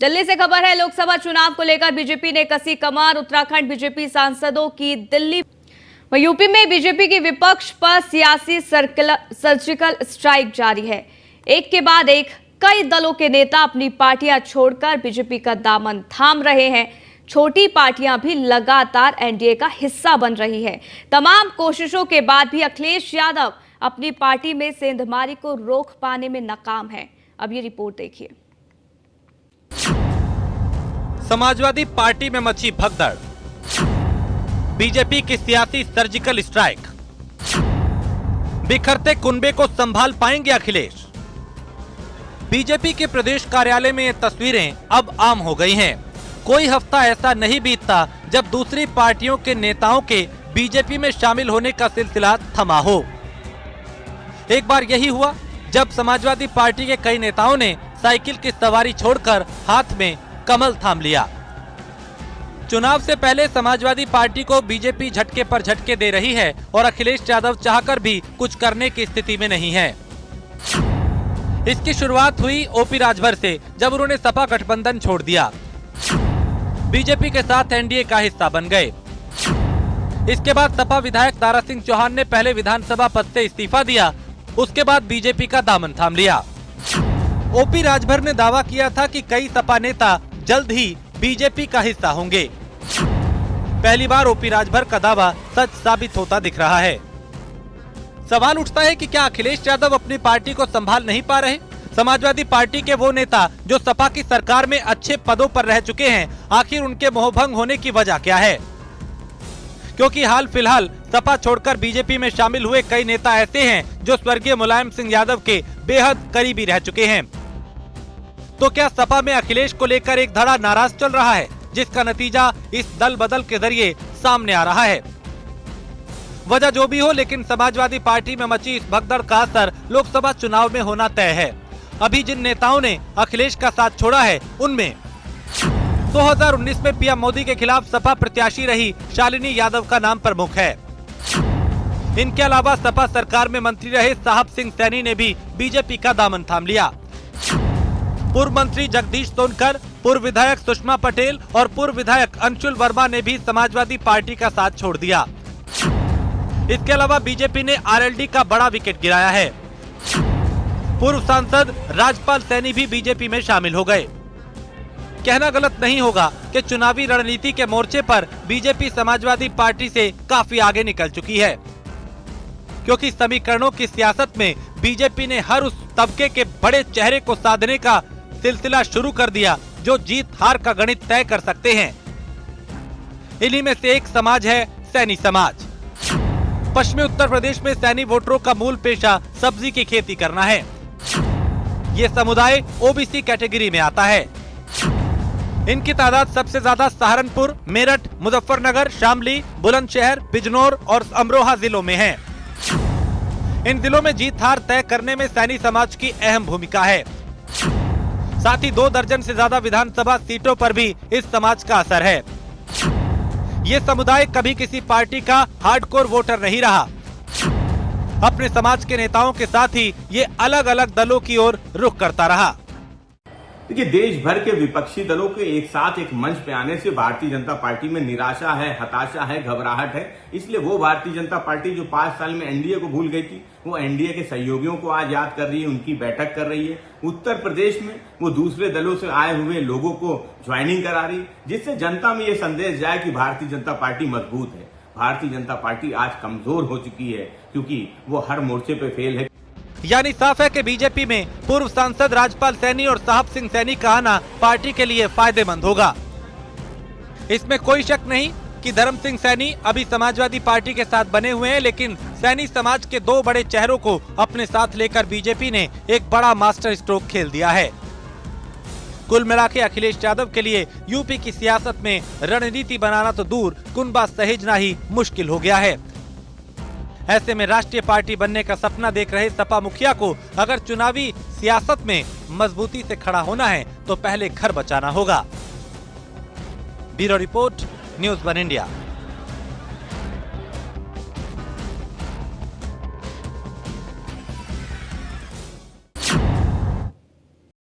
दिल्ली से खबर है, लोकसभा चुनाव को लेकर बीजेपी ने कसी कमर। उत्तराखंड बीजेपी सांसदों की दिल्ली व यूपी में बीजेपी की विपक्ष पर सियासी सर्जिकल स्ट्राइक जारी है। एक के बाद एक कई दलों के नेता अपनी पार्टियां छोड़कर बीजेपी का दामन थाम रहे हैं। छोटी पार्टियां भी लगातार एनडीए का हिस्सा बन रही है। तमाम कोशिशों के बाद भी अखिलेश यादव अपनी पार्टी में सेंधमारी को रोक पाने में नाकाम है। अब ये रिपोर्ट देखिए। समाजवादी पार्टी में मची भगदड़, बीजेपी की सियासी सर्जिकल स्ट्राइक, बिखरते कुनबे को संभाल पाएंगे अखिलेश? बीजेपी के प्रदेश कार्यालय में ये तस्वीरें अब आम हो गई हैं। कोई हफ्ता ऐसा नहीं बीतता जब दूसरी पार्टियों के नेताओं के बीजेपी में शामिल होने का सिलसिला थमा हो। एक बार यही हुआ जब समाजवादी पार्टी के कई नेताओं ने साइकिल की सवारी छोड़कर हाथ में कमल थाम लिया। चुनाव से पहले समाजवादी पार्टी को बीजेपी झटके पर झटके दे रही है और अखिलेश यादव चाहकर भी कुछ करने की स्थिति में नहीं है। इसकी शुरुआत हुई ओपी राजभर से, जब उन्होंने सपा गठबंधन छोड़ दिया, बीजेपी के साथ एनडीए का हिस्सा बन गए। इसके बाद सपा विधायक दारा सिंह चौहान ने पहले विधानसभा पद से इस्तीफा दिया, उसके बाद बीजेपी का दामन थाम लिया। ओपी राजभर ने दावा किया था कि कई सपा नेता जल्द ही बीजेपी का हिस्सा होंगे। पहली बार ओपी राजभर का दावा सच साबित होता दिख रहा है। सवाल उठता है कि क्या अखिलेश यादव अपनी पार्टी को संभाल नहीं पा रहे? समाजवादी पार्टी के वो नेता जो सपा की सरकार में अच्छे पदों पर रह चुके हैं, आखिर उनके मोहभंग होने की वजह क्या है? क्योंकि हाल फिलहाल सपा छोड़कर बीजेपी में शामिल हुए कई नेता ऐसे हैं जो स्वर्गीय मुलायम सिंह यादव के बेहद करीबी रह चुके हैं। तो क्या सपा में अखिलेश को लेकर एक धड़ा नाराज चल रहा है, जिसका नतीजा इस दल बदल के जरिए सामने आ रहा है? वजह जो भी हो, लेकिन समाजवादी पार्टी में मची इस भगदड़ का असर लोकसभा चुनाव में होना तय है। अभी जिन नेताओं ने अखिलेश का साथ छोड़ा है, उनमें 2019 में पीएम मोदी के खिलाफ सपा प्रत्याशी रही शालिनी यादव का नाम प्रमुख है। इनके अलावा सपा सरकार में मंत्री रहे साहब सिंह सैनी ने भी बीजेपी का दामन थाम लिया। पूर्व मंत्री जगदीश सोनकर, पूर्व विधायक सुषमा पटेल और पूर्व विधायक अंशुल वर्मा ने भी समाजवादी पार्टी का साथ छोड़ दिया। इसके अलावा बीजेपी ने आरएलडी का बड़ा विकेट गिराया है। पूर्व सांसद राजपाल सैनी भी बीजेपी में शामिल हो गए। कहना गलत नहीं होगा कि चुनावी रणनीति के मोर्चे पर बीजेपी समाजवादी पार्टी से काफी आगे निकल चुकी है, क्योंकि समीकरणों की सियासत में बीजेपी ने हर उस तबके के बड़े चेहरे को साधने का सिलसिला शुरू कर दिया जो जीत हार का गणित तय कर सकते हैं। इन्हीं में से एक समाज है सैनी समाज। पश्चिमी उत्तर प्रदेश में सैनी वोटरों का मूल पेशा सब्जी की खेती करना है। ये समुदाय ओबीसी कैटेगरी में आता है। इनकी तादाद सबसे ज्यादा सहारनपुर, मेरठ, मुजफ्फरनगर, शामली, बुलंदशहर, बिजनौर और अमरोहा जिलों में है। इन जिलों में जीत हार तय करने में सैनी समाज की अहम भूमिका है। साथ ही 2 दर्जन से ज्यादा विधानसभा सीटों पर भी इस समाज का असर है। ये समुदाय कभी किसी पार्टी का हार्डकोर वोटर नहीं रहा। अपने समाज के नेताओं के साथ ही ये अलग अलग दलों की ओर रुख करता रहा। देखिए, देश भर के विपक्षी दलों के एक साथ एक मंच पे आने से भारतीय जनता पार्टी में निराशा है, हताशा है, घबराहट है। इसलिए वो भारतीय जनता पार्टी जो 5 साल में एनडीए को भूल गई थी, वो एनडीए के सहयोगियों को आज याद कर रही है, उनकी बैठक कर रही है। उत्तर प्रदेश में वो दूसरे दलों से आए हुए लोगों को ज्वाइनिंग करा रही, जिससे जनता में ये संदेश जाए कि भारतीय जनता पार्टी मजबूत है। भारतीय जनता पार्टी आज कमजोर हो चुकी है, क्योंकि वो हर मोर्चे पे फेल है। यानी साफ है कि बीजेपी में पूर्व सांसद राजपाल सैनी और साहब सिंह सैनी का आना पार्टी के लिए फायदेमंद होगा। इसमें कोई शक नहीं कि धर्म सिंह सैनी अभी समाजवादी पार्टी के साथ बने हुए हैं, लेकिन सैनी समाज के 2 बड़े चेहरों को अपने साथ लेकर बीजेपी ने एक बड़ा मास्टर स्ट्रोक खेल दिया है। कुल मिला के अखिलेश यादव के लिए यूपी की सियासत में रणनीति बनाना तो दूर, कुनबा सहेजना ही मुश्किल हो गया है। ऐसे में राष्ट्रीय पार्टी बनने का सपना देख रहे सपा मुखिया को अगर चुनावी सियासत में मजबूती से खड़ा होना है तो पहले घर बचाना होगा। Bureau report, news 1 India.